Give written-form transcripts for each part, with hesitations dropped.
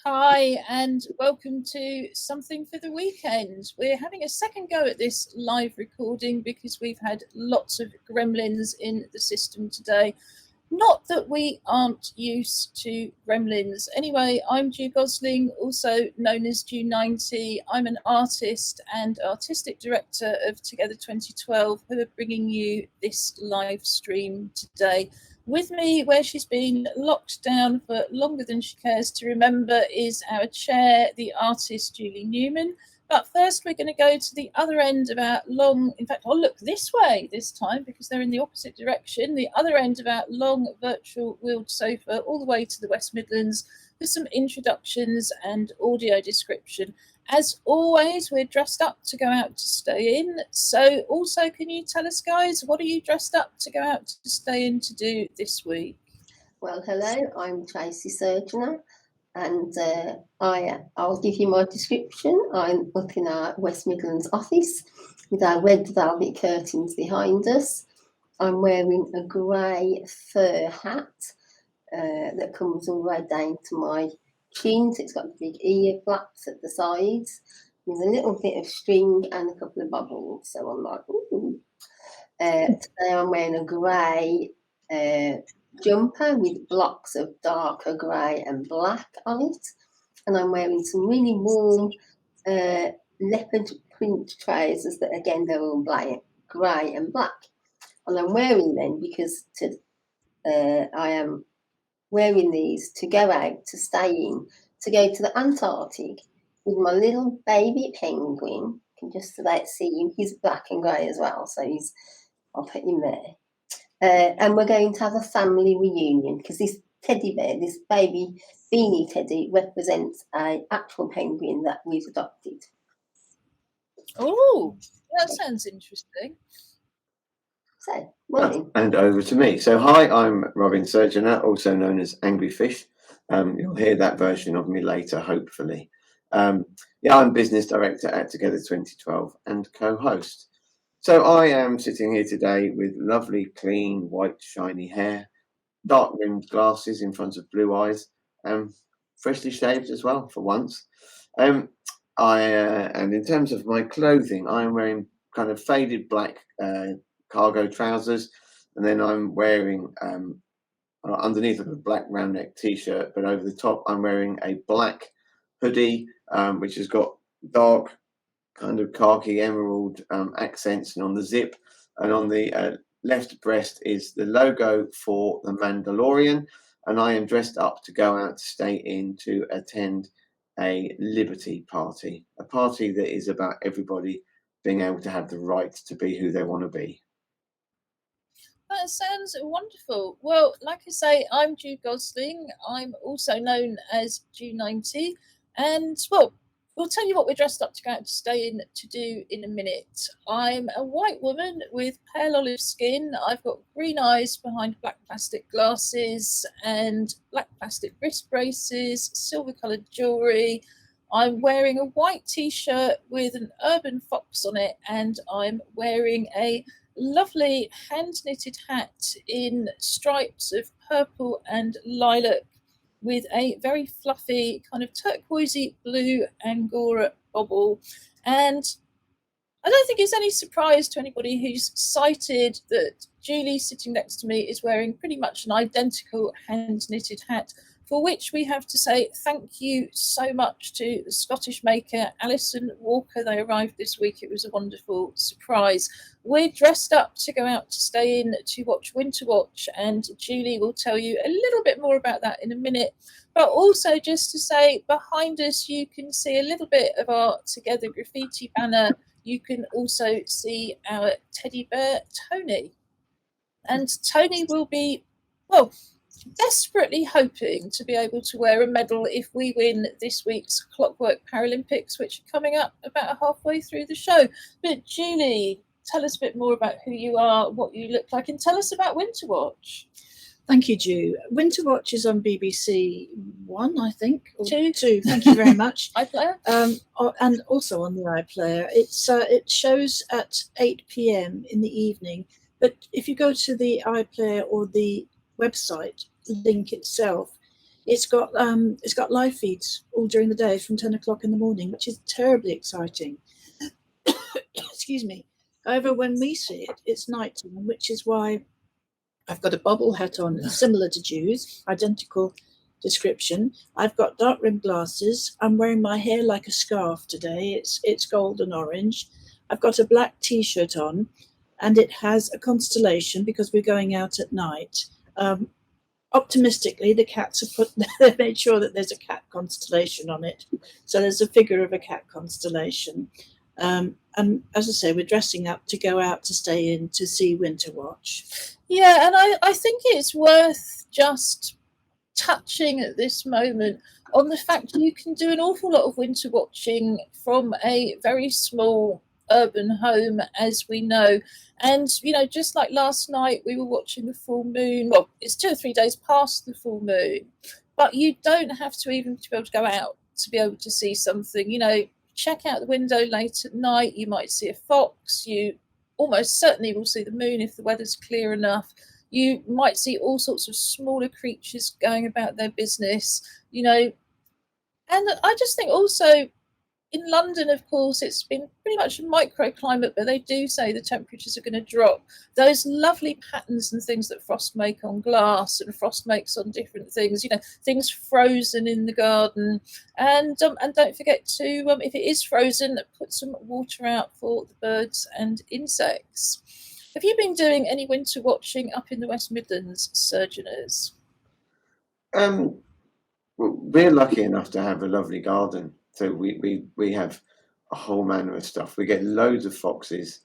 Hi, and welcome to Something for the Weekend. We're having a second go at this live recording because we've had lots of gremlins in the system today. Not that we aren't used to gremlins. Anyway, I'm Ju Gosling, also known as Ju90. I'm an artist and artistic director of Together 2012, who are bringing you this live stream today. With me, where she's been locked down for longer than she cares to remember, is our chair, the artist Julie Newman. But first, we're going to go to the other end of our long, in fact, I'll look this way this time because they're in the opposite direction, the other end of our long virtual wheeled sofa, all the way to the West Midlands, for some introductions and audio description. As always, we're dressed up to go out to stay in. So also, can you tell us, guys, what are you dressed up to go out to stay in to do this week? Well, hello, I'm Tracy Surgener, and I'll give you my description. I'm up in our West Midlands office with our red velvet curtains behind us. I'm wearing a grey fur hat that comes all the way down to my chin, so it's got big ear flaps at the sides with a little bit of string and a couple of bubbles. So I'm like, ooh. Today I'm wearing a grey jumper with blocks of darker grey and black on it, and I'm wearing some really warm leopard print trousers that again they're all black, grey and black, and I'm wearing them because I am wearing these to go out to stay in, to go to the Antarctic with my little baby penguin. You can just about see him. He's black and grey as well, so I'll put him there. And we're going to have a family reunion because this teddy bear, this baby beanie teddy, represents an actual penguin that we've adopted. Oh, that sounds interesting. So, morning. And over to me. So, hi, I'm Robin Surgener, also known as Angry Fish. You'll hear that version of me later, hopefully. I'm business director at Together 2012 and co-host. So I am sitting here today with lovely, clean, white, shiny hair, dark rimmed glasses in front of blue eyes, freshly shaved as well for once. And in terms of my clothing, I am wearing kind of faded black cargo trousers, and then I'm wearing underneath of a black round neck t-shirt, but over the top I'm wearing a black hoodie, which has got dark kind of khaki emerald accents, and on the zip and on the left breast is the logo for the Mandalorian, and I am dressed up to go out to stay in to attend a liberty party, a party that is about everybody being able to have the right to be who they want to be. That sounds wonderful. Well, like I say, I'm Ju Gosling. I'm also known as Ju90, and well, we'll tell you what we're dressed up to go out to stay in to do in a minute. I'm a white woman with pale olive skin. I've got green eyes behind black plastic glasses and black plastic wrist braces, silver coloured jewellery. I'm wearing a white t-shirt with an urban fox on it, and I'm wearing a lovely hand-knitted hat in stripes of purple and lilac with a very fluffy kind of turquoisey blue Angora bobble. And I don't think it's any surprise to anybody who's sighted that Julie sitting next to me is wearing pretty much an identical hand-knitted hat, for which we have to say thank you so much to the Scottish maker Alison Walker. They arrived this week. It was a wonderful surprise. We're dressed up to go out to stay in to watch Winter Watch, and Julie will tell you a little bit more about that in a minute. But also just to say, behind us you can see a little bit of our Together graffiti banner. You can also see our teddy bear Tony. And Tony will be, well, desperately hoping to be able to wear a medal if we win this week's Clockwork Paralympics, which are coming up about halfway through the show. But Julie, tell us a bit more about who you are, what you look like, and tell us about Winter Watch. Thank you, Ju. Winter Watch is on BBC One, I think. Or Two. Thank you very much. iPlayer. And also on the iPlayer. It shows at 8 p.m. in the evening. But if you go to the iPlayer or the website link itself, It's got live feeds all during the day from 10 o'clock in the morning, which is terribly exciting. Excuse me. However, when we see it, it's nighttime, which is why I've got a bobble hat on, similar to Ju's, identical description. I've got dark rimmed glasses. I'm wearing my hair like a scarf today. It's gold and orange. I've got a black T-shirt on, and it has a constellation because we're going out at night. Optimistically, the cats have made sure that there's a cat constellation on it. So there's a figure of a cat constellation. And as I say, we're dressing up to go out to stay in to see Winter Watch. Yeah, and I think it's worth just touching at this moment on the fact you can do an awful lot of winter watching from a very small urban home, as we know. And, you know, just like last night, we were watching the full moon. Well, it's 2 or 3 days past the full moon, but you don't have to even be able to go out to be able to see something. You know, check out the window late at night, you might see a fox, you almost certainly will see the moon if the weather's clear enough. You might see all sorts of smaller creatures going about their business, you know. And I just think also in London, of course, it's been pretty much a microclimate, but they do say the temperatures are going to drop. Those lovely patterns and things that frost make on glass and frost makes on different things, you know, things frozen in the garden. And don't forget to, if it is frozen, put some water out for the birds and insects. Have you been doing any winter watching up in the West Midlands, Surgeoners? We're lucky enough to have a lovely garden. So we have a whole manner of stuff. We get loads of foxes,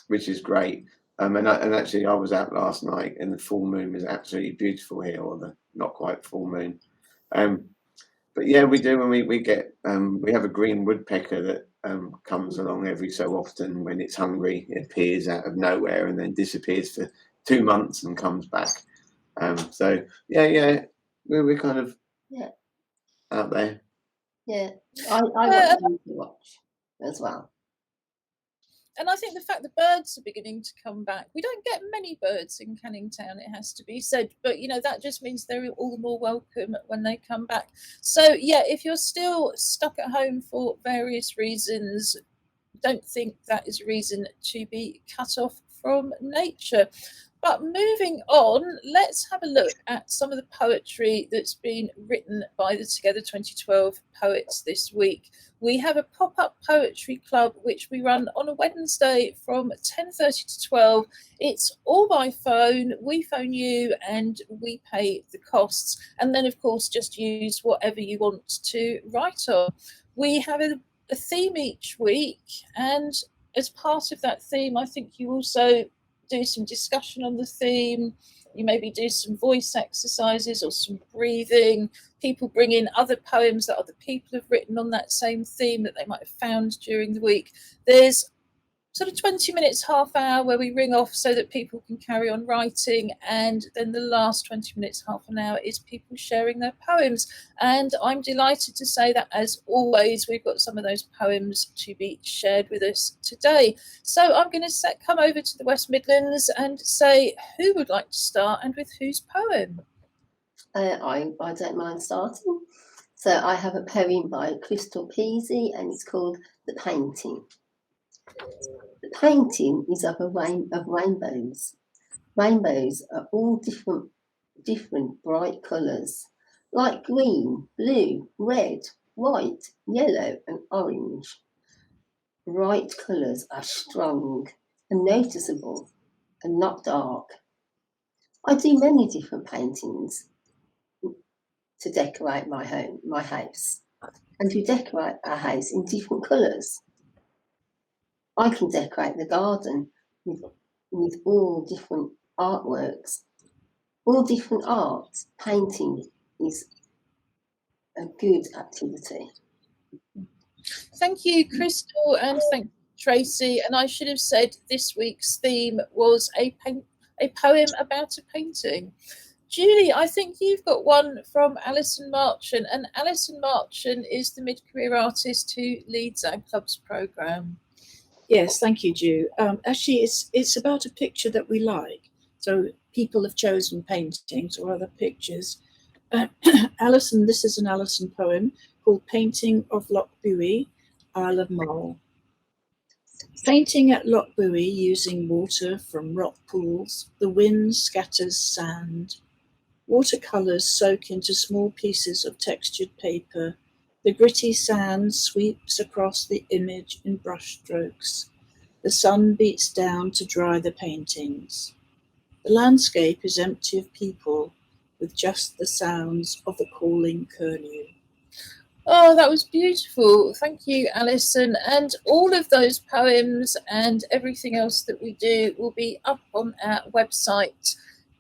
which is great. And actually, I was out last night, and the full moon was absolutely beautiful here, or the not quite full moon. But yeah, we do. And we get we have a green woodpecker that comes along every so often when it's hungry. It appears out of nowhere and then disappears for 2 months and comes back. So yeah, we're kind of out there. Yeah, I want to watch as well. And I think the fact the birds are beginning to come back, we don't get many birds in Canning Town, it has to be said, but you know, that just means they're all the more welcome when they come back. So yeah, if you're still stuck at home for various reasons, don't think that is a reason to be cut off from nature. But moving on, let's have a look at some of the poetry that's been written by the Together 2012 poets this week. We have a pop-up poetry club which we run on a Wednesday from 10:30 to 12. It's all by phone. We phone you and we pay the costs. And then, of course, just use whatever you want to write on. We have a theme each week, and as part of that theme, I think you also do some discussion on the theme. You maybe do some voice exercises or some breathing. People bring in other poems that other people have written on that same theme that they might have found during the week. There's sort of 20 minutes, half hour where we ring off so that people can carry on writing. And then the last 20 minutes, half an hour is people sharing their poems. And I'm delighted to say that, as always, we've got some of those poems to be shared with us today. So I'm going to come over to the West Midlands and say who would like to start and with whose poem? I don't mind starting. So I have a poem by Crystal Peasy, and it's called The Painting. The painting is of rainbows. Rainbows are all different bright colours, like green, blue, red, white, yellow and orange. Bright colours are strong and noticeable and not dark. I do many different paintings to decorate my house, and to decorate our house in different colours. I can decorate the garden with all different artworks, all different arts. Painting is a good activity. Thank you, Crystal, and thank you, Tracy. And I should have said this week's theme was a poem about a painting. Julie, I think you've got one from Alison Marchant, and Alison Marchant is the mid-career artist who leads our club's programme. Yes, thank you, Ju. Actually, it's about a picture that we like. So people have chosen paintings or other pictures Alison, this is an Alison poem called Painting of Loch Buie, Isle of Mull. Painting at Loch Buie using water from rock pools, the wind scatters sand. Watercolors soak into small pieces of textured paper. The gritty sand sweeps across the image in brushstrokes. The sun beats down to dry the paintings. The landscape is empty of people, with just the sounds of the calling curlew. Oh, that was beautiful. Thank you, Alison. And all of those poems and everything else that we do will be up on our website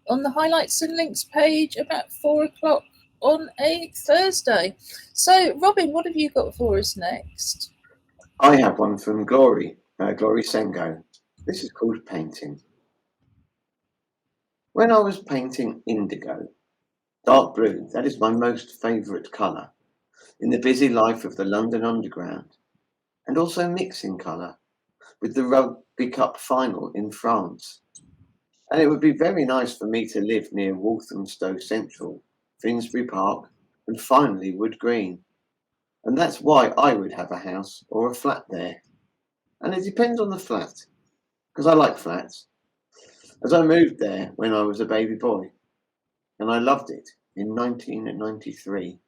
on the highlights and links page about 4 o'clock on a Thursday. So, Robin, what have you got for us next? I have one from Glory Sengo. This is called Painting. When I was painting indigo, dark blue, that is my most favourite colour, in the busy life of the London Underground, and also mixing colour with the Rugby Cup final in France. And it would be very nice for me to live near Walthamstow Central, Finsbury Park, and finally Wood Green. And that's why I would have a house or a flat there. And it depends on the flat, because I like flats, as I moved there when I was a baby boy, and I loved it in 1993.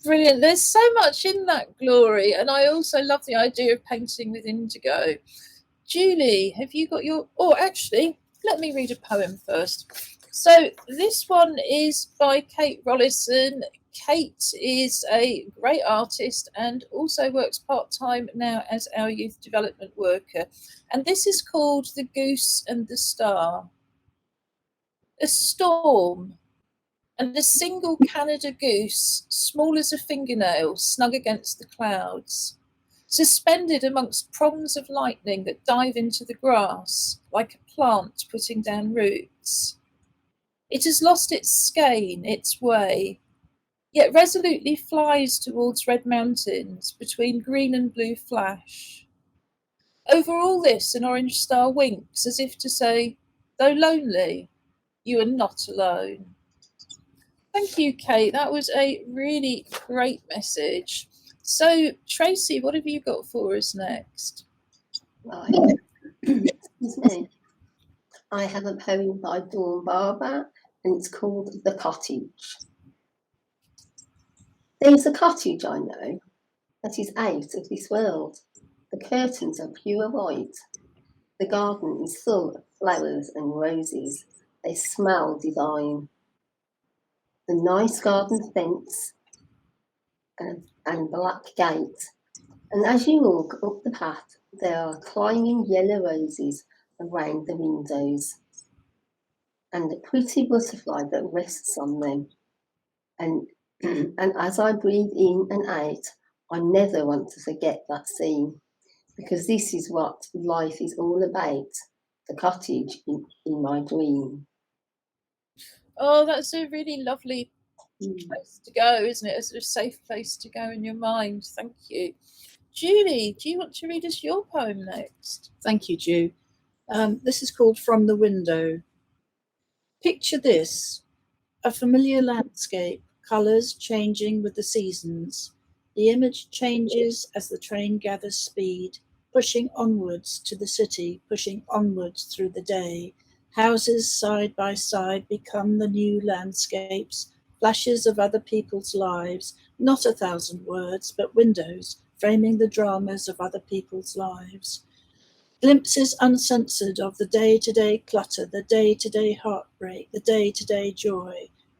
Brilliant. There's so much in that, Glory, and I also love the idea of painting with indigo. Julie, have you got your... Oh, actually, let me read a poem first. So this one is by Kate Rolison. Kate is a great artist and also works part-time now as our youth development worker. And this is called The Goose and the Star. A storm, and a single Canada goose, small as a fingernail, snug against the clouds, suspended amongst prongs of lightning that dive into the grass, like a plant putting down roots. It has lost its skein, its way, yet resolutely flies towards red mountains between green and blue flash. Over all this, an orange star winks as if to say, though lonely, you are not alone. Thank you, Kate. That was a really great message. So, Tracy, what have you got for us next? Right. Excuse me. I have a poem by Dawn Barber, and it's called The Cottage. There's a cottage I know that is out of this world. The curtains are pure white. The garden is full of flowers and roses. They smell divine. The nice garden fence and black gate. And as you walk up the path, there are climbing yellow roses around the windows, and a pretty butterfly that rests on them. And as I breathe in and out, I never want to forget that scene, because this is what life is all about, the cottage in my dream. Oh, that's a really lovely place to go, isn't it? A sort of safe place to go in your mind. Thank you. Julie, do you want to read us your poem next? Thank you, Ju. This is called From the Window. Picture this, a familiar landscape, colours changing with the seasons. The image changes as the train gathers speed, pushing onwards to the city, pushing onwards through the day. Houses side by side become the new landscapes, flashes of other people's lives, not 1,000 words, but windows framing the dramas of other people's lives. Glimpses uncensored of the day-to-day clutter, the day-to-day heartbreak, the day-to-day joy.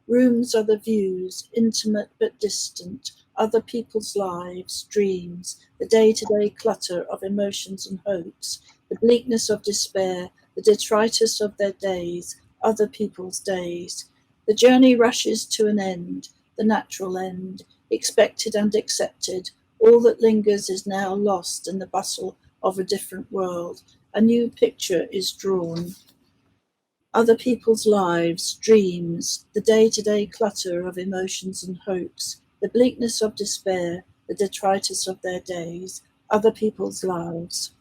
Rooms are the views, intimate but distant, other people's lives, dreams, the day-to-day clutter of emotions and hopes, the bleakness of despair, the detritus of their days, other people's days. The journey rushes to an end, the natural end, expected and accepted. All that lingers is now lost in the bustle of a different world. A new picture is drawn. Other people's lives, dreams, the day-to-day clutter of emotions and hopes, the bleakness of despair, the detritus of their days, other people's lives.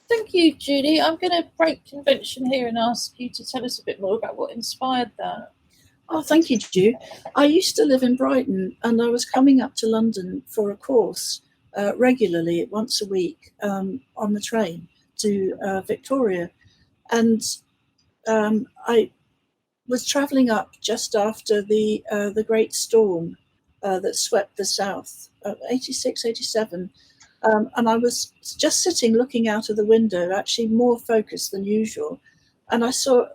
Thank you, Julie. I'm going to break convention here and ask you to tell us a bit more about what inspired that. Oh, thank you, Ju. I used to live in Brighton, and I was coming up to London for a course regularly, once a week, on the train to Victoria. And I was travelling up just after the Great Storm that swept the south, 86, 87. And I was just sitting looking out of the window, actually more focused than usual. And I saw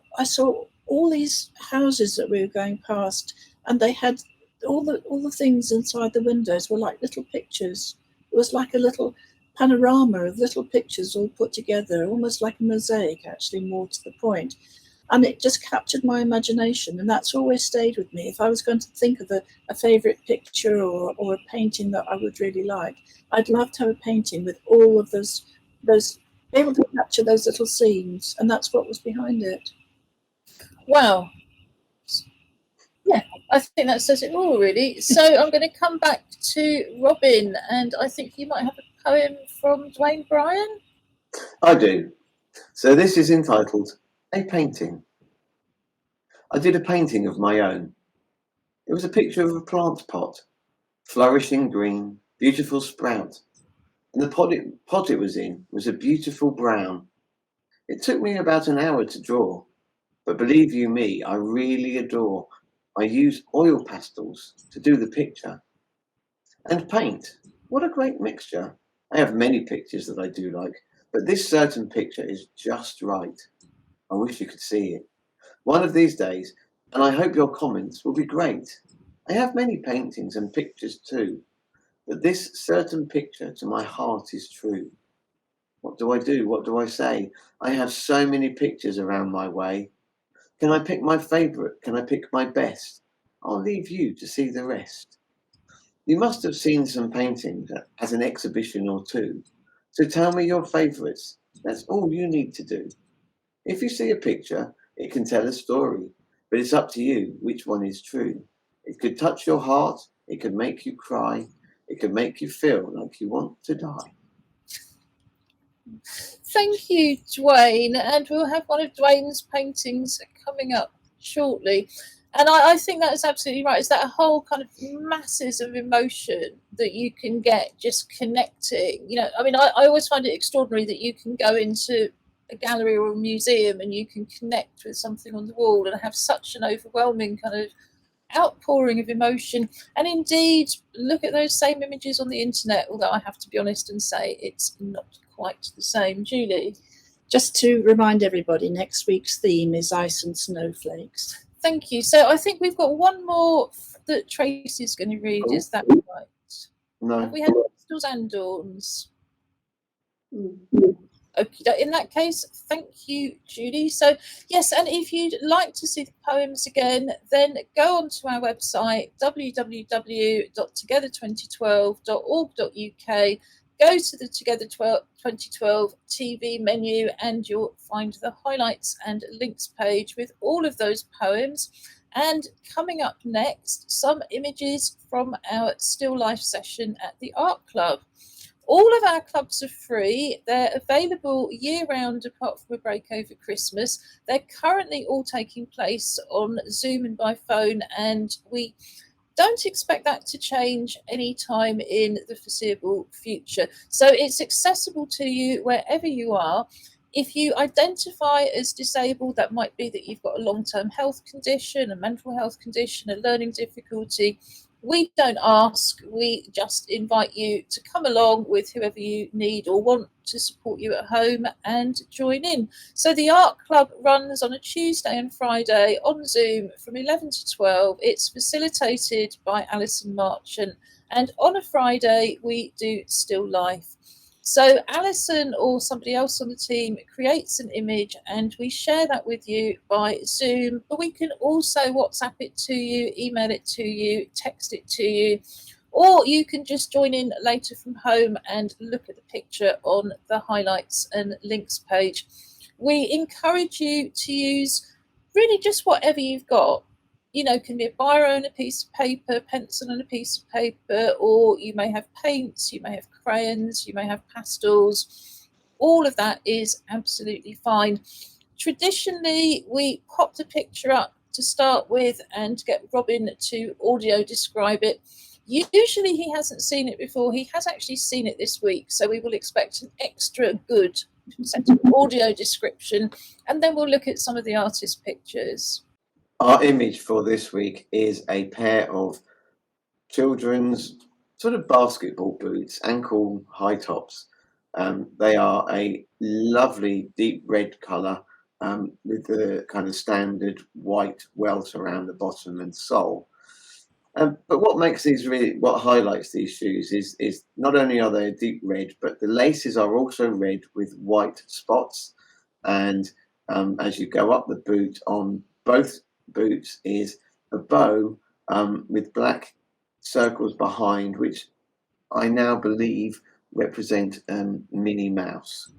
all these houses that we were going past, and they had all the things inside the windows were like little pictures. It was like a little panorama of little pictures all put together, almost like a mosaic, actually, more to the point. And it just captured my imagination, and that's always stayed with me. If I was going to think of a favourite picture or a painting that I would really like, I'd love to have a painting with all of those able to capture those little scenes, and that's what was behind it. Wow. Yeah, I think that says it all, really. So I'm going to come back to Robin, and I think you might have a poem from Dwayne Bryan. I do. So this is entitled A Painting. I did a painting of my own. It was a picture of a plant pot, flourishing green, beautiful sprout. And the pot it was in was a beautiful brown. It took me about an hour to draw, but believe you me, I really adore. I use oil pastels to do the picture. And paint, what a great mixture. I have many pictures that I do like, but this certain picture is just right. I wish you could see it. One of these days, and I hope your comments will be great. I have many paintings and pictures too, but this certain picture to my heart is true. What do I do? What do I say? I have so many pictures around my way. Can I pick my favourite? Can I pick my best? I'll leave you to see the rest. You must have seen some paintings at an exhibition or two. So tell me your favourites. That's all you need to do. If you see a picture, it can tell a story, but it's up to you which one is true. It could touch your heart, it could make you cry, it could make you feel like you want to die. Thank you, Dwayne, and we'll have one of Dwayne's paintings coming up shortly. And I think that's absolutely right. It's that whole kind of masses of emotion that you can get just connecting. You know, I mean, I always find it extraordinary that you can go into a gallery or a museum and you can connect with something on the wall and have such an overwhelming kind of outpouring of emotion. And indeed, look at those same images on the internet, although I have to be honest and say it's not quite the same. Julie? Just to remind everybody, next week's theme is ice and snowflakes. Thank you. So I think we've got one more that Tracy's going to read. Is that right? No. Have we had Crystals and Dawns? Okay, in that case, thank you, Julie. So yes, and if you'd like to see the poems again, then go onto our website, www.together2012.org.uk. Go to the Together 2012 TV menu and you'll find the highlights and links page with all of those poems. And coming up next, some images from our still life session at the Art Club. All of our clubs are free. They're available year-round apart from a break over Christmas. They're currently all taking place on Zoom and by phone, and we don't expect that to change anytime in the foreseeable future. So it's accessible to you wherever you are. If you identify as disabled, that might be that you've got a long-term health condition, a mental health condition, a learning difficulty. We don't ask, we just invite you to come along with whoever you need or want to support you at home and join in. So the Art Club runs on a Tuesday and Friday on Zoom from 11 to 12. It's facilitated by Alison Marchant, and on a Friday we do still life. So Alison or somebody else on the team creates an image and we share that with you by Zoom, but we can also WhatsApp it to you, email it to you, text it to you, or you can just join in later from home and look at the picture on the highlights and links page. We encourage you to use really just whatever you've got. You know, can be a biro and a piece of paper, pencil and a piece of paper, or you may have paints, you may have crayons, you may have pastels. All of that is absolutely fine. Traditionally, we pop the picture up to start with and get Robin to audio describe it. Usually he hasn't seen it before. He has actually seen it this week, so we will expect an extra good set of audio description, and then we'll look at some of the artist pictures. Our image for this week is a pair of children's sort of basketball boots, ankle high tops. They are a lovely deep red colour with the kind of standard white welt around the bottom and sole. But what makes these what highlights these shoes is not only are they a deep red, but the laces are also red with white spots. And as you go up the boot, on both boots is a bow with black circles behind, which I now believe represent Minnie Mouse.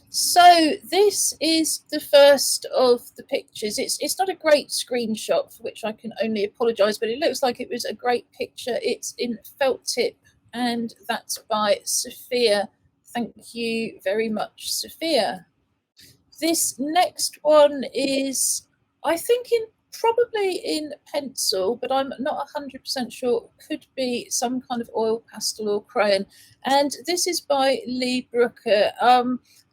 So this is the first of the pictures. It's not a great screenshot, for which I can only apologise, but it looks like it was a great picture. It's in felt tip, and that's by Sophia. Thank you very much, Sophia. This next one is, I think, probably in pencil, but I'm not 100% sure. Could be some kind of oil pastel or crayon. And this is by Lee Brooker.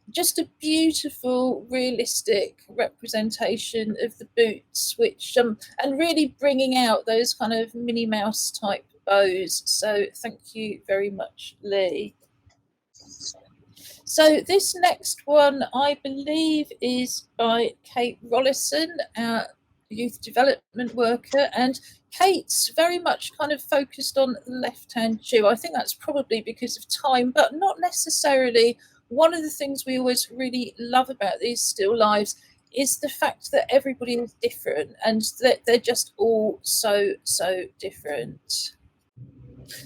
Just a beautiful, realistic representation of the boots, which and really bringing out those kind of Minnie Mouse type bows. So thank you very much, Lee. So this next one, I believe, is by Kate Rolison, our youth development worker, and Kate's very much kind of focused on the left-hand shoe. I think that's probably because of time, but not necessarily. One of the things we always really love about these still lives is the fact that everybody is different and that they're just all so different.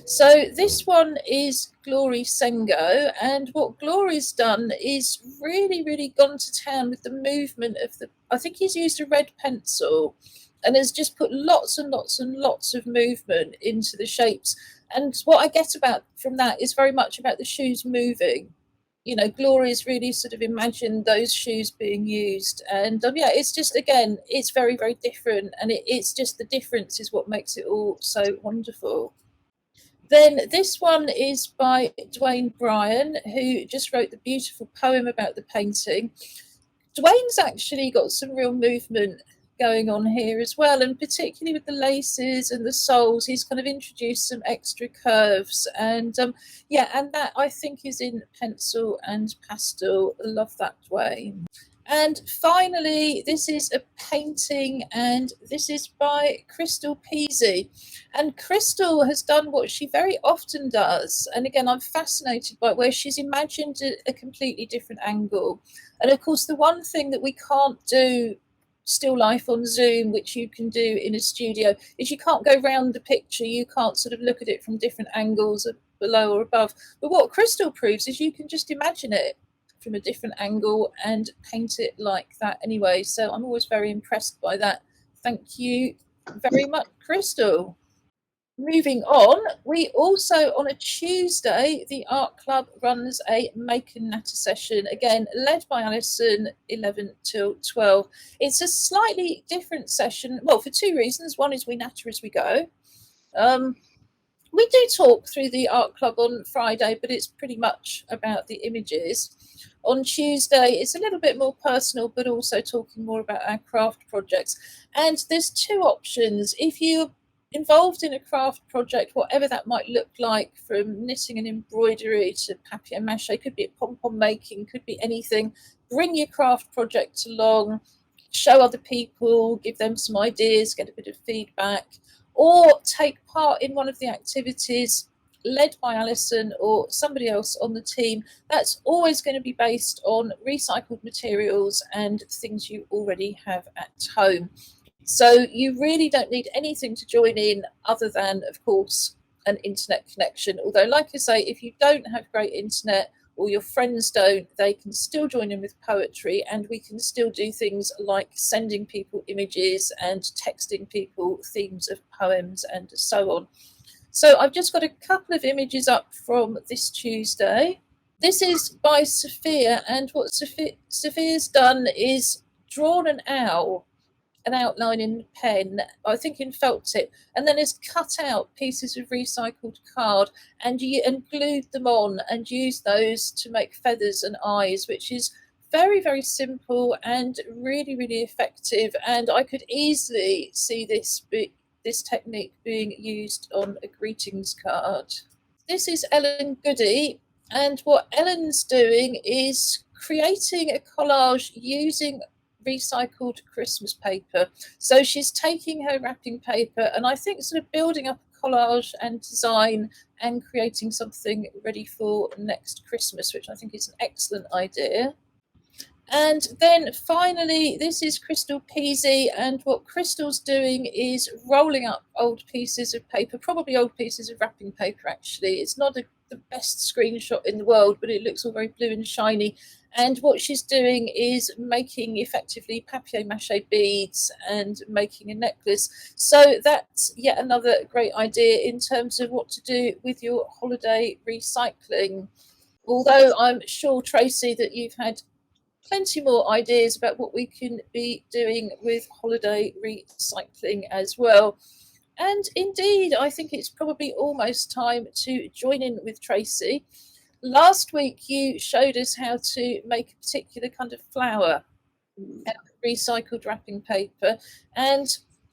So this one is Glory Sengo, and what Glory's done is really gone to town with the movement of I think he's used a red pencil and has just put lots and lots of movement into the shapes. And what I get from that is very much about the shoes moving. You know, Glory's really sort of imagined those shoes being used, and yeah, it's just, again, it's very different, and it's just the difference is what makes it all so wonderful. Then this one is by Dwayne Bryan, who just wrote the beautiful poem about the painting. Dwayne's actually got some real movement going on here as well, and particularly with the laces and the soles, he's kind of introduced some extra curves, and yeah, and that I think is in pencil and pastel. I love that, Dwayne. And finally, this is a painting, and this is by Crystal Peasy. And Crystal has done what she very often does, and again, I'm fascinated by it, where she's imagined a completely different angle. And of course, the one thing that we can't do still life on Zoom, which you can do in a studio, is you can't go round the picture, you can't sort of look at it from different angles, below or above. But what Crystal proves is you can just imagine it from a different angle and paint it like that anyway. So I'm always very impressed by that. Thank you very much, Crystal. Moving on, we also, on a Tuesday, the Art Club runs a Make and Natter session, again, led by Alison, 11 till 12. It's a slightly different session, well, for two reasons. One is we natter as we go. We do talk through the Art Club on Friday, but it's pretty much about the images. On Tuesday, it's a little bit more personal, but also talking more about our craft projects. And there's two options. If you're involved in a craft project, whatever that might look like, from knitting and embroidery to papier-mâché, could be pom-pom making, could be anything, bring your craft project along, show other people, give them some ideas, get a bit of feedback, or take part in one of the activities led by Alison or somebody else on the team. That's always going to be based on recycled materials and things you already have at home. So you really don't need anything to join in other than, of course, an internet connection. Although, like I say, if you don't have great internet or your friends don't, they can still join in with poetry, and we can still do things like sending people images and texting people themes of poems and so on. So I've just got a couple of images up from this Tuesday. This is by Sophia, and what Sophia's done is drawn an owl. an outline in pen, I think in felt tip, and then has cut out pieces of recycled card and glued them on and used those to make feathers and eyes, which is very, very simple and really, really effective. And I could easily see this technique being used on a greetings card. This is Ellen Goody, and what Ellen's doing is creating a collage using recycled Christmas paper. So she's taking her wrapping paper and I think sort of building up a collage and design and creating something ready for next Christmas, which I think is an excellent idea. And then finally, this is Crystal Peasy, and what Crystal's doing is rolling up old pieces of paper, probably old pieces of wrapping paper actually. It's not the best screenshot in the world, but it looks all very blue and shiny. And what she's doing is making effectively papier-mâché beads and making a necklace. So that's yet another great idea in terms of what to do with your holiday recycling. Although I'm sure, Tracy, that you've had plenty more ideas about what we can be doing with holiday recycling as well. And indeed, I think it's probably almost time to join in with Tracy. Last week, you showed us how to make a particular kind of flower out of recycled wrapping paper. And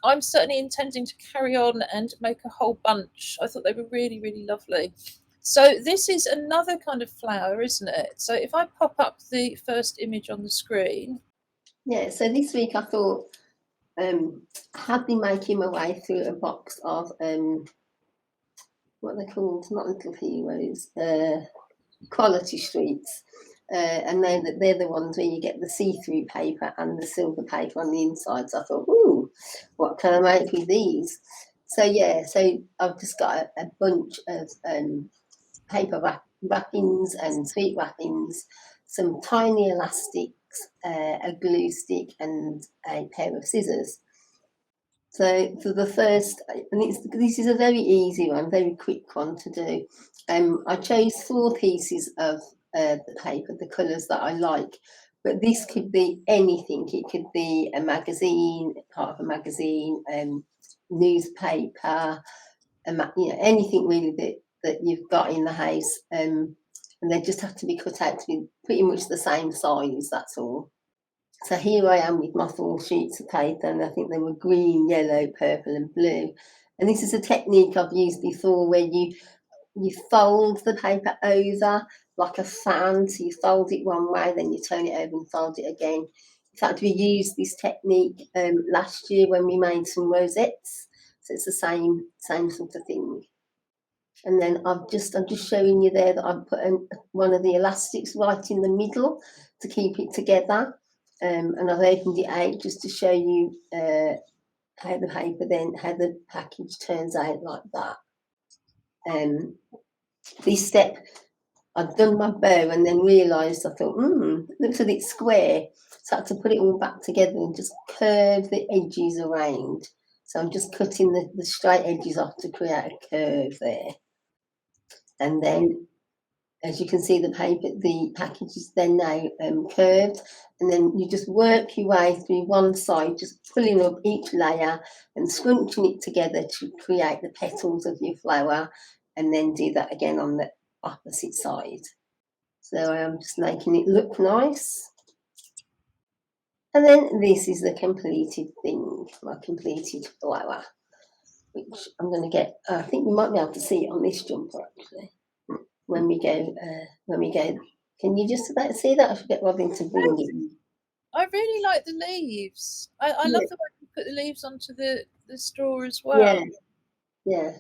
I'm certainly intending to carry on and make a whole bunch. I thought they were really, really lovely. So this is another kind of flower, isn't it? So if I pop up the first image on the screen. Yeah, so this week I thought I had been making my way through a box of what they're called, not Little Heroes, Quality Streets. And they're the ones where you get the see-through paper and the silver paper on the inside. So I thought, ooh, what can I make with these? So yeah, so I've just got a bunch of paper wrappings and sweet wrappings, some tiny elastics, a glue stick and a pair of scissors. So for the first, and this is a very easy one, very quick one to do. I chose 4 pieces of the paper, the colours that I like, but this could be anything. It could be a magazine, part of a magazine, newspaper, anything really that you've got in the house, and they just have to be cut out to be pretty much the same size, that's all. So here I am with my 4 sheets of paper, and I think they were green, yellow, purple and blue. And this is a technique I've used before where you fold the paper over like a fan. So you fold it one way, then you turn it over and fold it again. In fact, we used this technique last year when we made some rosettes. So it's the same sort of thing. And then I'm just showing you there that I've put one of the elastics right in the middle to keep it together. And I've opened it out just to show you how the package turns out like that. This step, I've done my bow and then realised, I thought, it looks a bit square. So I had to put it all back together and just curve the edges around. So I'm just cutting the straight edges off to create a curve there. And then, as you can see, the package is then now curved, and then you just work your way through one side, just pulling up each layer and scrunching it together to create the petals of your flower, and then do that again on the opposite side. So I'm just making it look nice. And then this is the completed thing, my completed flower, which I'm going to get. I think you might be able to see it on this jumper actually. When we go, can you just about see that? I should get Robin to bring it. I really like the leaves. I love the way you put the leaves onto the straw as well. Yeah.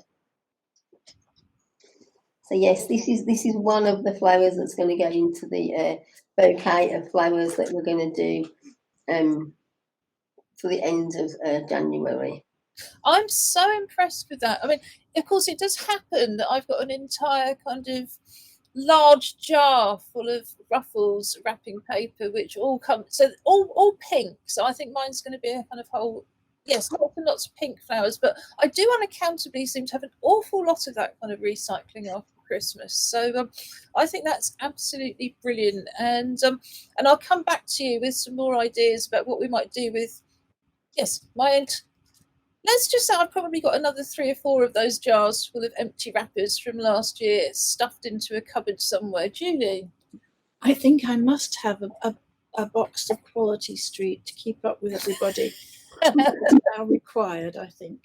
So yes, this is one of the flowers that's going to go into the bouquet of flowers that we're going to do for the end of January. I'm so impressed with that. I mean, of course, it does happen that I've got an entire kind of large jar full of Ruffles wrapping paper, which all come, so all pink. So I think mine's going to be a kind of whole, yes, lots of pink flowers. But I do unaccountably seem to have an awful lot of that kind of recycling after Christmas. So I think that's absolutely brilliant. And I'll come back to you with some more ideas about what we might do with Yes, let's just say I've probably got another 3 or 4 of those jars full of empty wrappers from last year stuffed into a cupboard somewhere. Julie? I think I must have a box of Quality Street to keep up with everybody. It's now required, I think.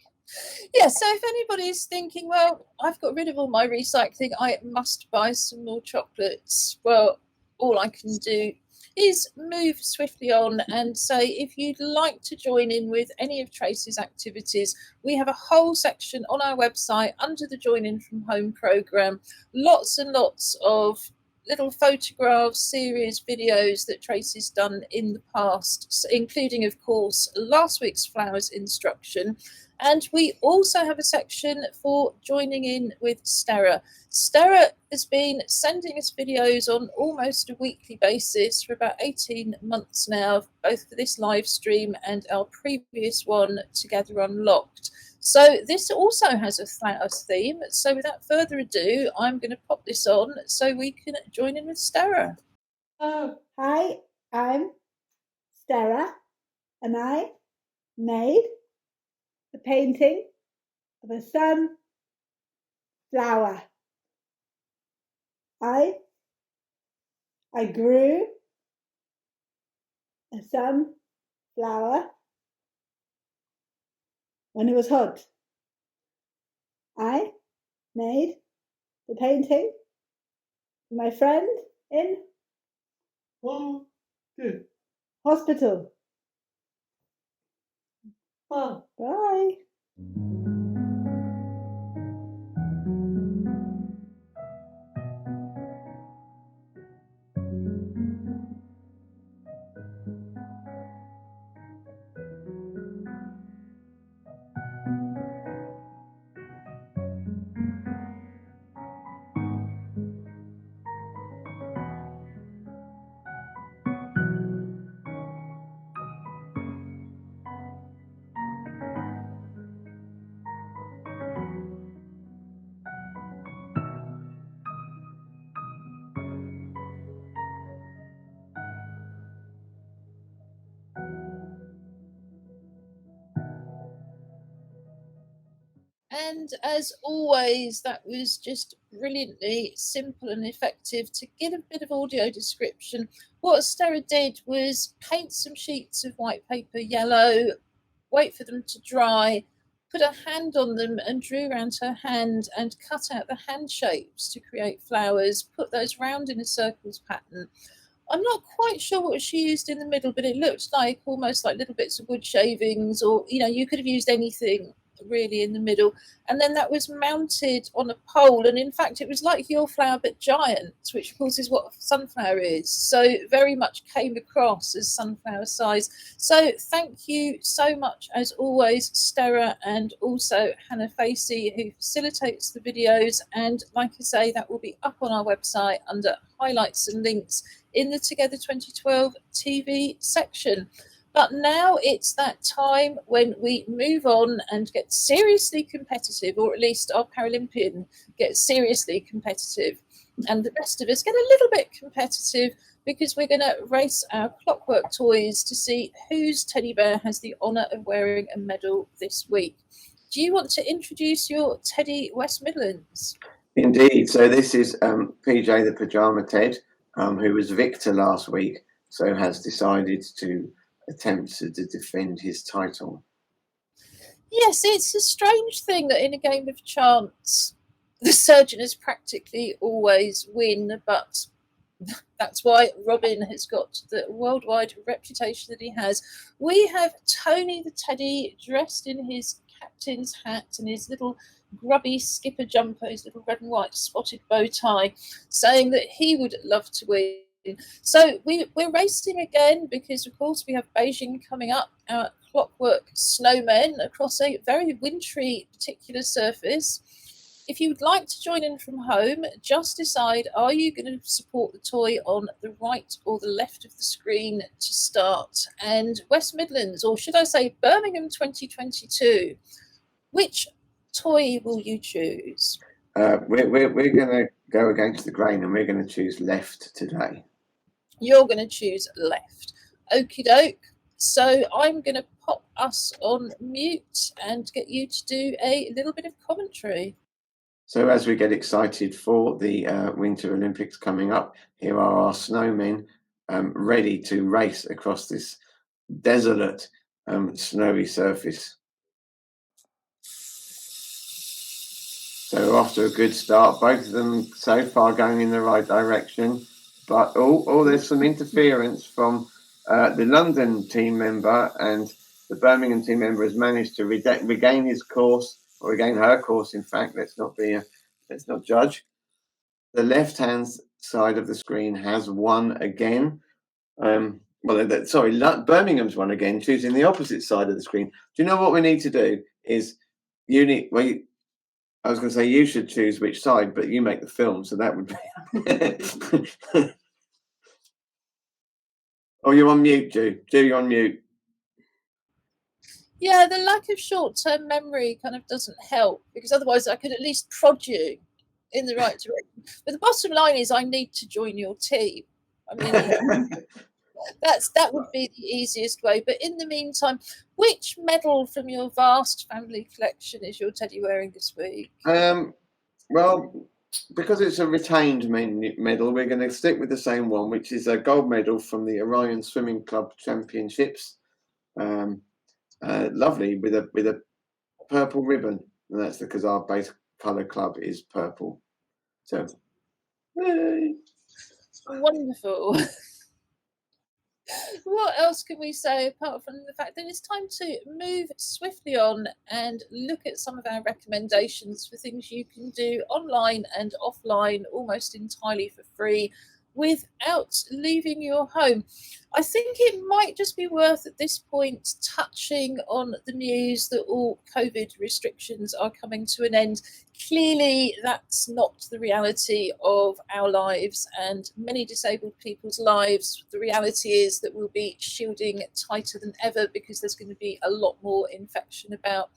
Yeah, so if anybody's thinking, well, I've got rid of all my recycling, I must buy some more chocolates, well, all I can do is move swiftly on and say, if you'd like to join in with any of Tracy's activities, we have a whole section on our website under the Join In From Home programme, lots and lots of little photographs, series, videos that Tracy's done in the past, including, of course, last week's flowers instruction. And we also have a section for joining in with Sterre. Sterre has been sending us videos on almost a weekly basis for about 18 months now, both for this live stream and our previous one, Together Unlocked. So this also has a flowers theme. So without further ado, I'm going to pop this on so we can join in with Sterre. Hi, I'm Sterre, and I made the painting of a sunflower. I grew a sunflower when it was hot. I made the painting for my friend in hospital. Bye. And as always, that was just brilliantly simple and effective. To get a bit of audio description, what Sterre did was paint some sheets of white paper yellow, wait for them to dry, put a hand on them and drew around her hand and cut out the hand shapes to create flowers, put those round in a circles pattern. I'm not quite sure what she used in the middle, but it looked like almost like little bits of wood shavings, or you could have used anything really in the middle. And then that was mounted on a pole, and in fact it was like your flower but giant, which of course is what sunflower is. So very much came across as sunflower size. So thank you so much as always, Sterre, and also Hannah Facey, who facilitates the videos. And like I say, that will be up on our website under highlights and links in the Together 2012 TV section. But now it's that time when we move on and get seriously competitive, or at least our Paralympian gets seriously competitive, and the rest of us get a little bit competitive, because we're going to race our clockwork toys to see whose teddy bear has the honour of wearing a medal this week. Do you want to introduce your Teddy West Midlands? Indeed. So this is PJ the Pajama Ted, who was victor last week, so has decided to attempt to defend his title. Yes, it's a strange thing that in a game of chance, the surgeoners practically always win, but that's why Robin has got the worldwide reputation that he has. We have Tony the Teddy dressed in his captain's hat and his little grubby skipper jumper, his little red and white spotted bow tie, saying that he would love to win. So we're racing again because, of course, we have Beijing coming up, our clockwork snowmen across a very wintry particular surface. If you would like to join in from home, just decide, are you going to support the toy on the right or the left of the screen to start? And West Midlands, or should I say Birmingham 2022, which toy will you choose? We're going to go against the grain, and we're going to choose left today. You're going to choose left. Okie doke. So I'm going to pop us on mute and get you to do a little bit of commentary. So as we get excited for the Winter Olympics coming up, here are our snowmen ready to race across this desolate, snowy surface. So we're off to a good start. Both of them so far going in the right direction. But there's some interference from the London team member, and the Birmingham team member has managed to regain his course, or regain her course. In fact, let's not judge. The left-hand side of the screen has won again. Birmingham's won again, choosing the opposite side of the screen. Do you know what we need to do? Is I was going to say you should choose which side, but you make the film, so that would be. Oh, you're on mute, Ju. Ju, you're on mute. Yeah, the lack of short-term memory kind of doesn't help, because otherwise I could at least prod you in the right direction. But the bottom line is I need to join your team. I mean, that would be the easiest way. But in the meantime, which medal from your vast family collection is your teddy wearing this week? Well, because it's a retained medal, we're going to stick with the same one, which is a gold medal from the Orion Swimming Club Championships. Lovely, with a purple ribbon, and that's because our base colour club is purple. So, yay. Wonderful. What else can we say apart from the fact that it's time to move swiftly on and look at some of our recommendations for things you can do online and offline almost entirely for free without leaving your home. I think it might just be worth at this point touching on the news that all COVID restrictions are coming to an end. Clearly, that's not the reality of our lives and many disabled people's lives. The reality is that we'll be shielding tighter than ever because there's going to be a lot more infection about.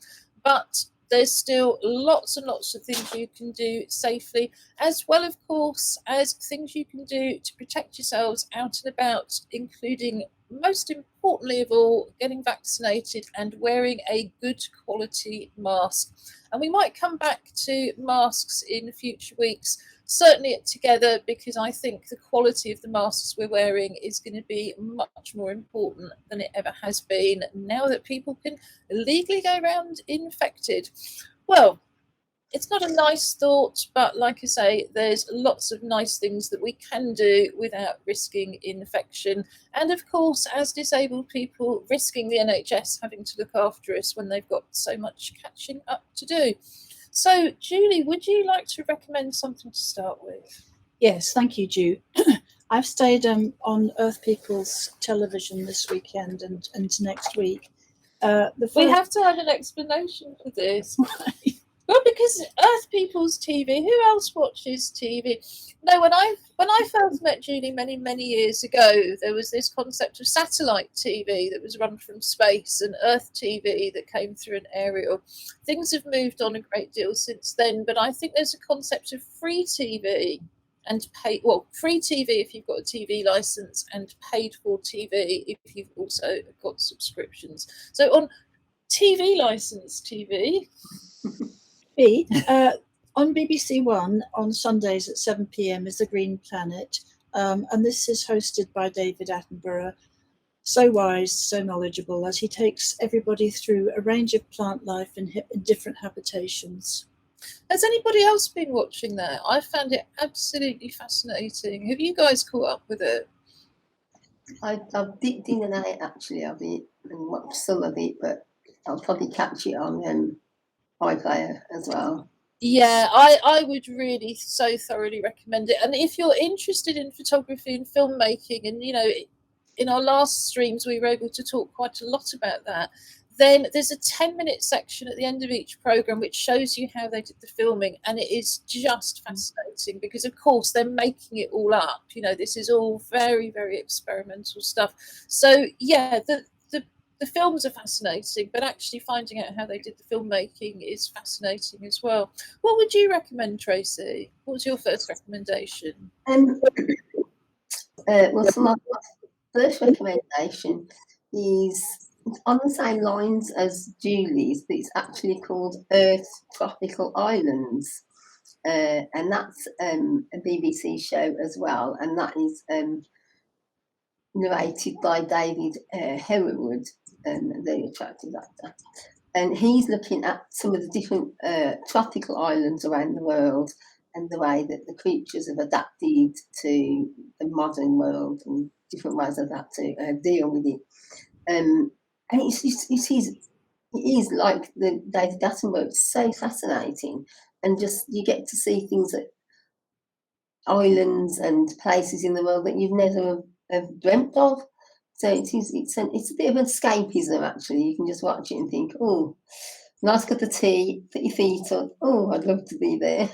But there's still lots and lots of things you can do safely, as well, of course, as things you can do to protect yourselves out and about, including, most importantly of all, getting vaccinated and wearing a good quality mask. And we might come back to masks in future weeks, certainly at Together, because I think the quality of the masks we're wearing is going to be much more important than it ever has been now that people can legally go around infected. Well, it's not a nice thought, but like I say, there's lots of nice things that we can do without risking infection. And of course, as disabled people, risking the NHS having to look after us when they've got so much catching up to do. So, Julie, would you like to recommend something to start with? Yes, thank you, Ju. I've stayed on Earth People's television this weekend and into next week. We have to have an explanation for this. Well, because Earth People's TV, who else watches TV? No, when I first met Julie many years ago, there was this concept of satellite TV that was run from space and Earth TV that came through an aerial. Things have moved on a great deal since then, but I think there's a concept of free TV and free TV if you've got a TV license, and paid for TV if you've also got subscriptions. So on TV license TV. On BBC One on Sundays at 7 p.m. is The Green Planet, and this is hosted by David Attenborough. So wise, so knowledgeable, as he takes everybody through a range of plant life in different habitations. Has anybody else been watching that? I found it absolutely fascinating. Have you guys caught up with it? I've dipped in and out actually of it and watched some of it, but I'll probably catch it on iPlayer as well. Yeah, I would really so thoroughly recommend it. And if you're interested in photography and filmmaking, and in our last streams we were able to talk quite a lot about that, then there's a 10-minute section at the end of each program which shows you how they did the filming, and it is just fascinating because of course they're making it all up. This is all very, very experimental stuff. So yeah, the films are fascinating, but actually finding out how they did the filmmaking is fascinating as well. What would you recommend, Tracy? What was your first recommendation? Well, so my first recommendation is on the same lines as Julie's, but it's actually called Earth Tropical Islands. And that's a BBC show as well, and that is narrated by David Herrwood, the attractive actor. And he's looking at some of the different tropical islands around the world and the way that the creatures have adapted to the modern world and different ways of that to deal with it. And it is like the David Attenborough, so fascinating, and just you get to see things that islands and places in the world that you've never have dreamt of. So it's a bit of an escapism, actually. You can just watch it and think, oh, nice cup of tea, put your feet up. Oh, I'd love to be there.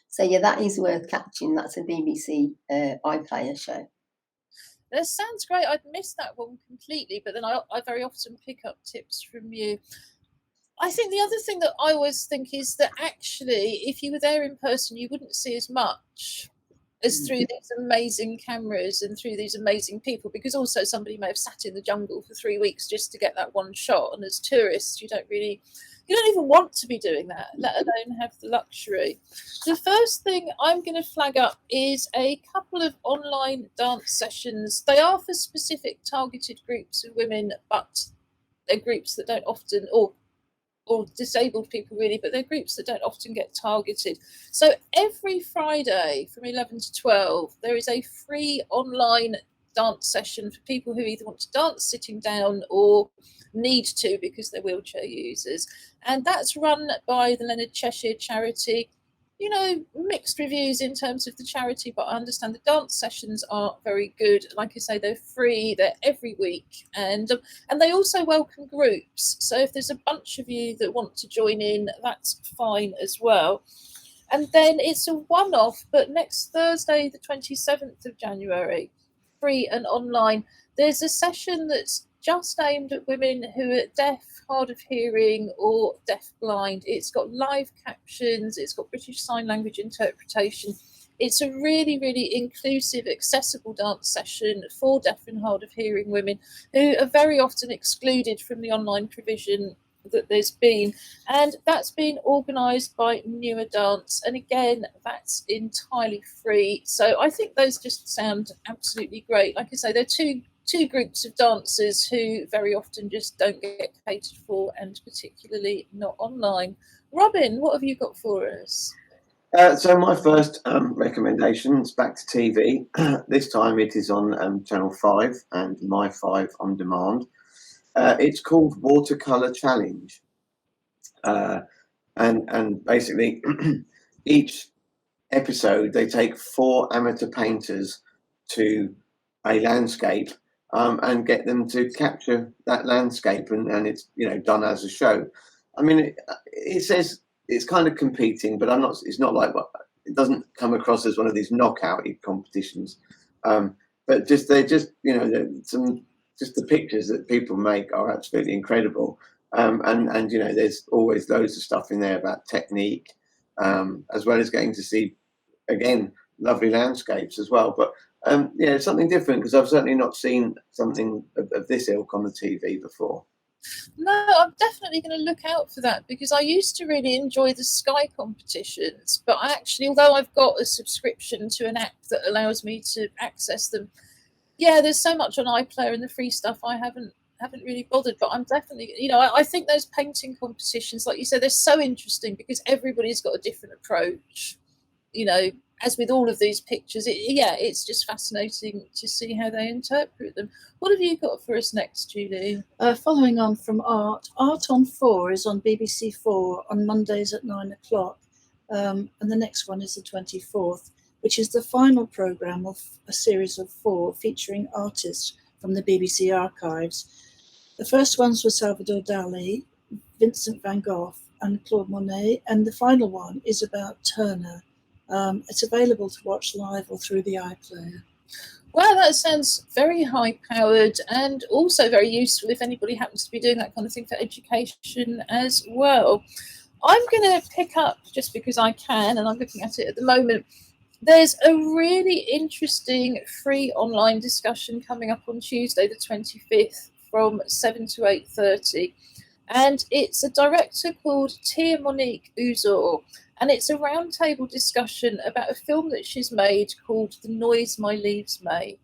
So yeah, that is worth catching. That's a BBC iPlayer show. That sounds great. I'd missed that one completely, but then I very often pick up tips from you. I think the other thing that I always think is that actually, if you were there in person, you wouldn't see as much as through these amazing cameras and through these amazing people, because also somebody may have sat in the jungle for 3 weeks just to get that one shot. And as tourists, you don't even want to be doing that, let alone have the luxury. The first thing I'm going to flag up is a couple of online dance sessions. They are for specific targeted groups of women, but they're groups that don't often, or disabled people really, but they're groups that don't often get targeted. So every Friday from 11 to 12, there is a free online dance session for people who either want to dance sitting down or need to because they're wheelchair users. And that's run by the Leonard Cheshire charity. You know, mixed reviews in terms of the charity, but I understand the dance sessions are very good. Like I say, they're free, they're every week, and they also welcome groups. So if there's a bunch of you that want to join in, that's fine as well. And then it's a one-off, but next Thursday, the 27th of January, free and online, there's a session that's just aimed at women who are deaf, hard of hearing, or deaf-blind. It's got live captions, it's got British Sign Language interpretation. It's a really, really inclusive, accessible dance session for deaf and hard of hearing women who are very often excluded from the online provision that there's been. And that's been organised by Newer Dance. And again, that's entirely free. So I think those just sound absolutely great. Like I say, they're two groups of dancers who very often just don't get catered for, and particularly not online. Robin, what have you got for us? So my first recommendation is back to TV. This time it is on Channel 5 and My 5 on demand. It's called Watercolor Challenge. And basically each episode they take 4 amateur painters to a landscape and get them to capture that landscape, and it's done as a show. I mean, it says it's kind of competing, but it's not like it doesn't come across as one of these knockout competitions. But they're just the pictures that people make are absolutely incredible. And there's always loads of stuff in there about technique, as well as getting to see again lovely landscapes as well. But it's something different, because I've certainly not seen something of this ilk on the TV before. No, I'm definitely going to look out for that, because I used to really enjoy the Sky competitions, but although I've got a subscription to an app that allows me to access them, there's so much on iPlayer and the free stuff I haven't really bothered. But I'm definitely, I think those painting competitions, like you said, they're so interesting because everybody's got a different approach. As with all of these pictures, it's just fascinating to see how they interpret them. What have you got for us next, Julie? Following on from Art on 4 is on BBC 4 on Mondays at 9 o'clock. And the next one is the 24th, which is the final programme of a series of 4 featuring artists from the BBC archives. The first ones were Salvador Dali, Vincent van Gogh and Claude Monet, and the final one is about Turner. It's available to watch live or through the iPlayer. Well, that sounds very high-powered and also very useful if anybody happens to be doing that kind of thing for education as well. I'm going to pick up, just because I can, and I'm looking at it at the moment, there's a really interesting free online discussion coming up on Tuesday the 25th from 7 to 8:30. And it's a director called Tia Monique Uzor. And it's a roundtable discussion about a film that she's made called The Noise My Leaves Make.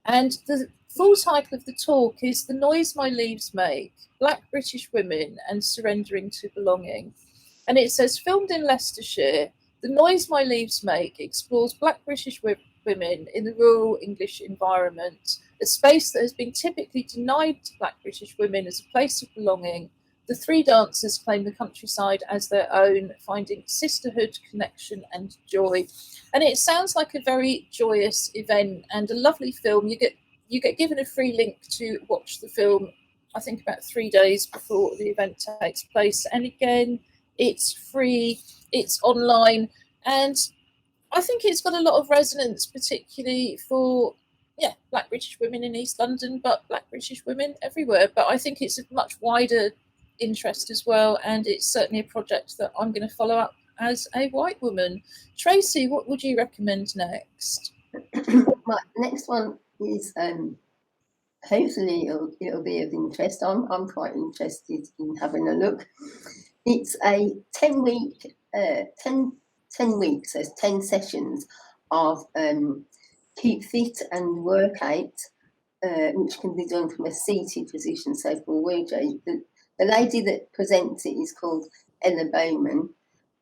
And the full title of the talk is The Noise My Leaves Make, Black British Women and Surrendering to Belonging. And it says, filmed in Leicestershire, The Noise My Leaves Make explores Black British women in the rural English environment, a space that has been typically denied to Black British women as a place of belonging. The three dancers claim the countryside as their own, finding sisterhood, connection and joy. And it sounds like a very joyous event and a lovely film. You get given a free link to watch the film, I think about 3 days before the event takes place. And again, it's free, it's online, and I think it's got a lot of resonance, particularly for Black British women in East London, but Black British women everywhere. But I think it's a much wider interest as well, and it's certainly a project that I'm going to follow up as a white woman. Tracy, what would you recommend next? My next one is hopefully it'll be of interest. I'm quite interested in having a look. It's a 10 weeks, there's 10 sessions of keep fit and work out, which can be done from a seated position. So for wheelchair, the lady that presents it is called Ella Bowman,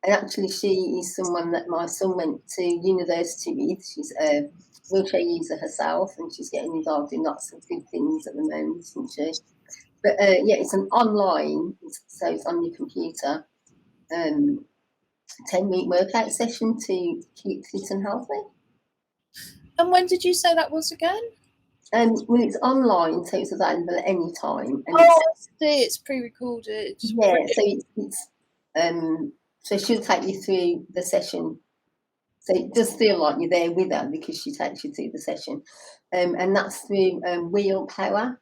and actually she is someone that my son went to university with. She's a wheelchair user herself, and she's getting involved in lots of good things at the moment, isn't she? But it's an online, so it's on your computer, 10-week workout session to keep fit and healthy. And when did you say that was again? Well, it's online, so it's available at any time. And it's pre-recorded. Yeah, so it's so she'll take you through the session. So it does feel like you're there with her because she takes you through the session, and that's through Wheel Power,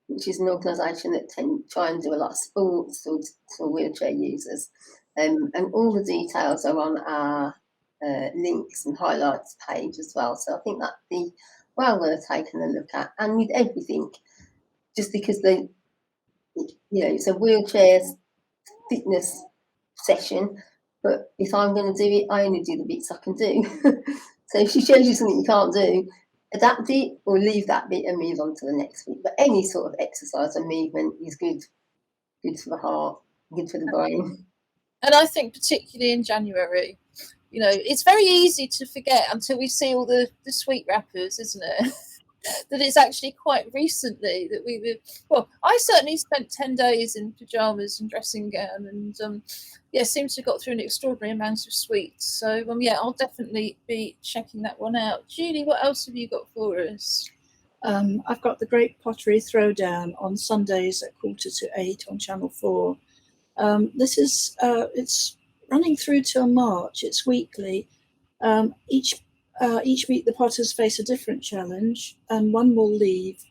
which is an organisation that try and do a lot of sports for wheelchair users, and all the details are on our links and highlights page as well. So I think that'd be well worth taking a look at. And with everything, just because it's a wheelchair fitness session, but if I'm going to do it, I only do the bits I can do. So if she shows you something you can't do, adapt it or leave that bit and move on to the next bit. But any sort of exercise and movement is good for the heart, good for the brain. And I think particularly in January, it's very easy to forget until we see all the sweet wrappers, isn't it? That it's actually quite recently that I certainly spent 10 days in pyjamas and dressing gown and seems to have got through an extraordinary amount of sweets. So I'll definitely be checking that one out. Julie, what else have you got for us? I've got the Great Pottery Throwdown on Sundays at 7:45 on Channel 4. This is it's running through till March. It's weekly. Each week the potters face a different challenge, and one will leave,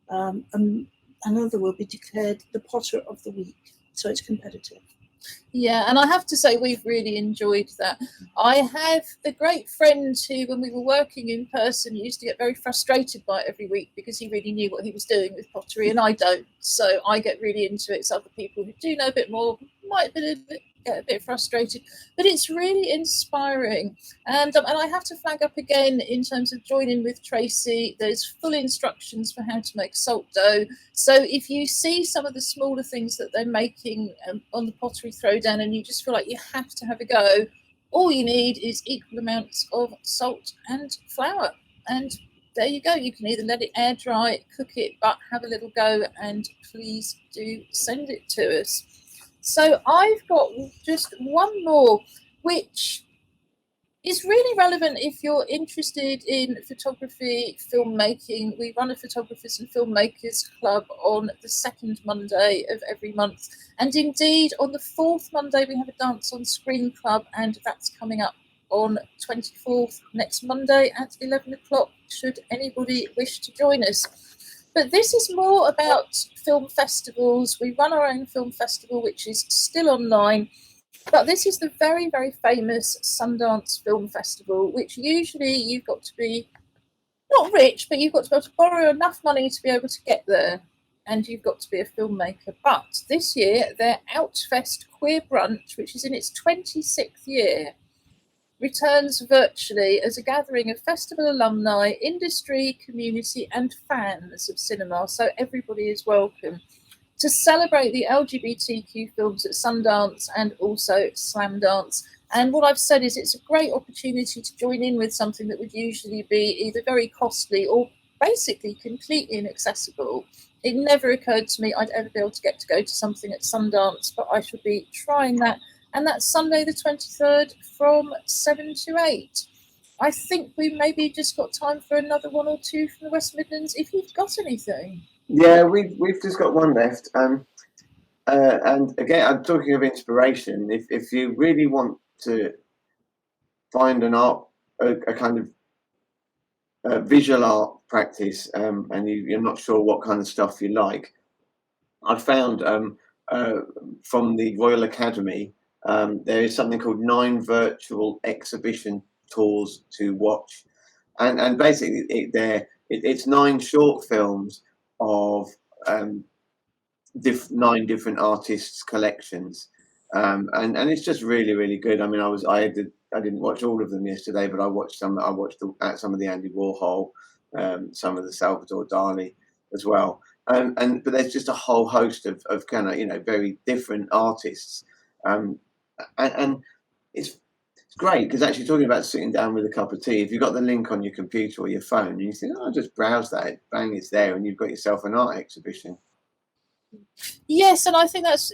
and another will be declared the Potter of the Week. So it's competitive. Yeah, and I have to say we've really enjoyed that. I have a great friend who, when we were working in person, used to get very frustrated by it every week because he really knew what he was doing with pottery, and I don't. So I get really into it. So other people who do know a bit more might get a bit frustrated, but it's really inspiring. And I have to flag up again in terms of joining with Tracy. There's full instructions for how to make salt dough. So if you see some of the smaller things that they're making on the Pottery Throwdown and you just feel like you have to have a go, all you need is equal amounts of salt and flour. And there you go. You can either let it air dry, cook it, but have a little go, and please do send it to us. So I've got just one more, which is really relevant if you're interested in photography, filmmaking. We run a Photographers and Filmmakers Club on the second Monday of every month. And indeed, on the fourth Monday, we have a Dance on Screen Club, and that's coming up on 24th, next Monday at 11 o'clock, should anybody wish to join us. But this is more about film festivals. We run our own film festival, which is still online. But this is the very, very famous Sundance Film Festival, which usually you've got to be not rich, but you've got to be able to borrow enough money to be able to get there. and you've got to be a filmmaker. But this year, their Outfest Queer Brunch, which is in its 26th year, returns virtually as a gathering of festival alumni, industry, community, and fans of cinema. So everybody is welcome to celebrate the LGBTQ films at Sundance and also Slamdance. And what I've said is it's a great opportunity to join in with something that would usually be either very costly or basically completely inaccessible. It never occurred to me I'd ever be able to go to something at Sundance, but I shall be trying that. And that's Sunday the 23rd from 7 to 8. I think we maybe just got time for another one or two from the West Midlands, if you've got anything. Yeah, we've just got one left. And again, I'm talking of inspiration. If you really want to find an art, a kind of visual art practice, and you're not sure what kind of stuff you like, I found from the Royal Academy, there is something called 9 virtual exhibition tours to watch, and basically it's 9 short films of 9 different artists' collections, and it's just really, really good. I mean, I didn't watch all of them yesterday, but I watched some. I watched some of the Andy Warhol, some of the Salvador Dali as well. But there's just a whole host of kind of very different artists, and it's great because actually talking about sitting down with a cup of tea, if you've got the link on your computer or your phone and you think, oh, I'll just browse that, bang, it's there, and you've got yourself an art exhibition. Yes, and I think that's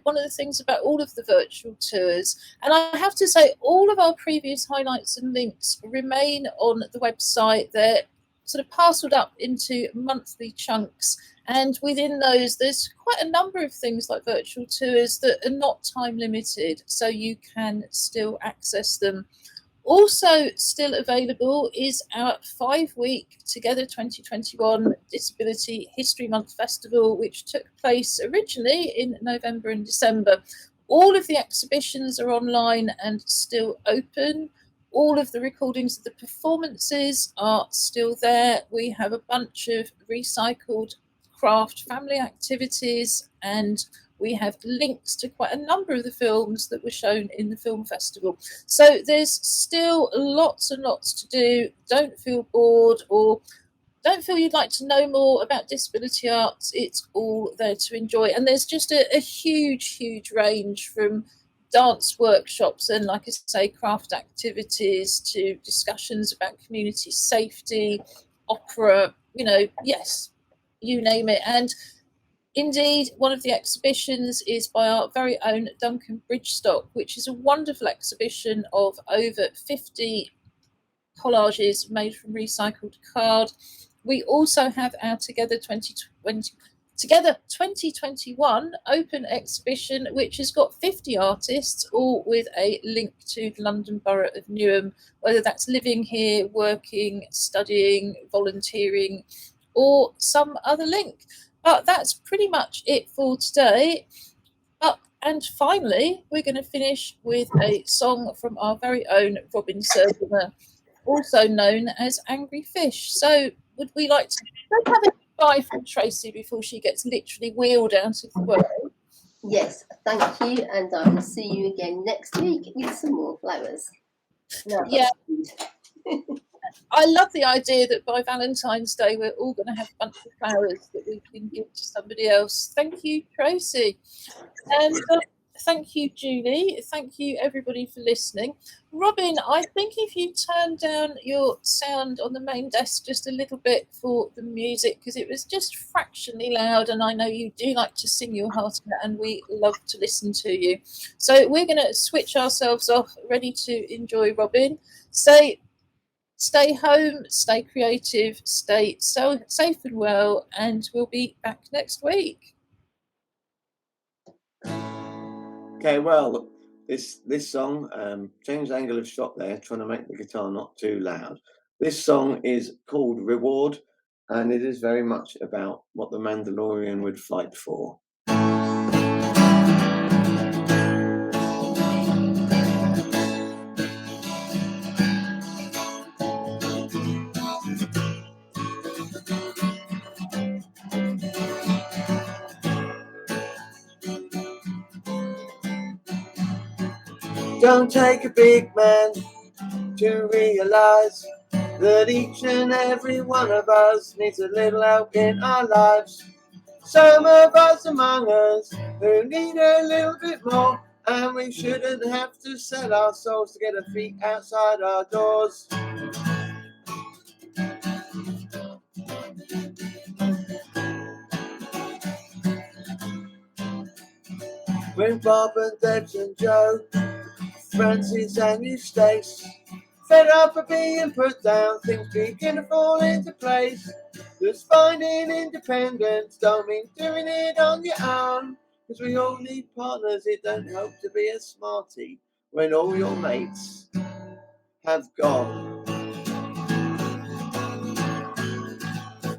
one of the things about all of the virtual tours. And I have to say, all of our previous highlights and links remain on the website. They're sort of parcelled up into monthly chunks, and within those there's quite a number of things like virtual tours that are not time limited, so you can still access them. Also still available is our 5-week Together 2021 Disability History Month Festival, which took place originally in November and December. All of the exhibitions are online and still open. All of the recordings of the performances are still there. We have a bunch of recycled craft family activities, and we have links to quite a number of the films that were shown in the film festival. So there's still lots and lots to do. Don't feel bored or don't feel you'd like to know more about disability arts. It's all there to enjoy. And there's just a huge, huge range from dance workshops and, like I say, craft activities to discussions about community safety, opera, yes, you name it. And indeed, one of the exhibitions is by our very own Duncan Bridgestock, which is a wonderful exhibition of over 50 collages made from recycled card. We also have our Together 2021 open exhibition, which has got 50 artists, all with a link to the London Borough of Newham, whether that's living here, working, studying, volunteering, or some other link. But that's pretty much it for today. And finally, we're going to finish with a song from our very own Robin Sergeant, also known as Angry Fish. So would we like to have a goodbye from Tracy before she gets literally wheeled out of the way? Yes, thank you, and I will see you again next week with some more flowers. Yeah. I love the idea that by Valentine's Day we're all going to have a bunch of flowers that we can give to somebody else. Thank you, Tracy. And thank you, Julie. Thank you, everybody, for listening. Robin, I think if you turn down your sound on the main desk just a little bit for the music, because it was just fractionally loud, and I know you do like to sing your heart out, and we love to listen to you. So we're going to switch ourselves off, ready to enjoy Robin. Stay home, stay creative, stay so safe and well, and we'll be back next week. Okay, well, this song, change the angle of shot there, trying to make the guitar not too loud. This song is called Reward, and it is very much about what the Mandalorian would fight for. Don't take a big man to realise that each and every one of us needs a little help in our lives. Some of us among us who need a little bit more, and we shouldn't have to sell our souls to get our feet outside our doors. When Bob and Debs and Joe, Francis and Eustace, fed up of being put down, things begin to fall into place. Just finding independence don't mean doing it on your own, because we all need partners. It don't help to be a smarty when all your mates have gone.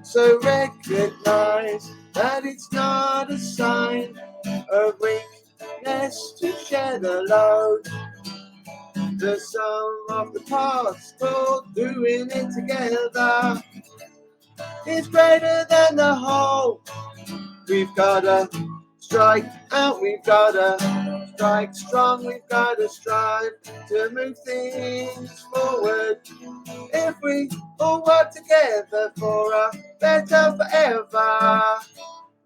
So recognize that it's not a sign of weakness to share the load. The sum of the parts, all doing it together, is greater than the whole. We've gotta strike out, we've gotta strike strong, we've gotta strive to move things forward. If we all work together for a better forever,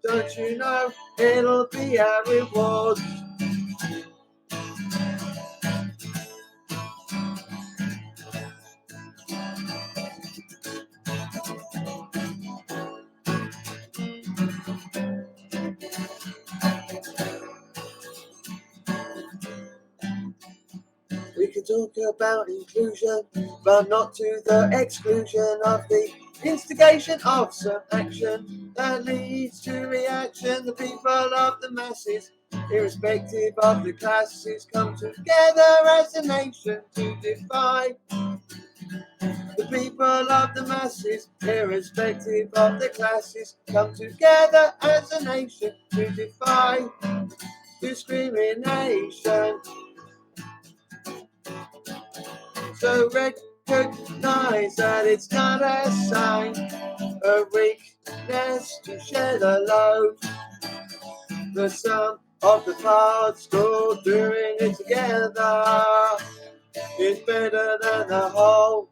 don't you know it'll be our reward? We can talk about inclusion, but not to the exclusion of the instigation of some action that leads to reaction. The people of the masses, irrespective of the classes, come together as a nation to defy. The people of the masses, irrespective of the classes, come together as a nation to defy discrimination. So recognize that it's not a sign of weakness to share the load. The sum of the parts, all doing it together, is better than the whole.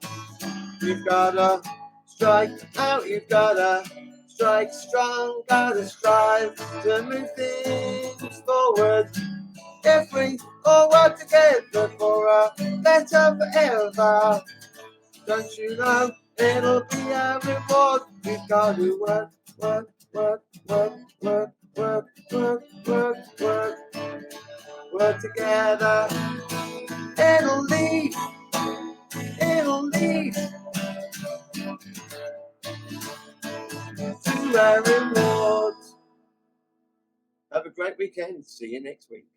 You've gotta strike out, you've gotta strike strong, gotta strive to move things forward. If we all work together for a better forever, don't you know it'll be a reward? We've got to work, work, work, work, work, work, work, work, work, work together. It'll lead to a reward. Have a great weekend. See you next week.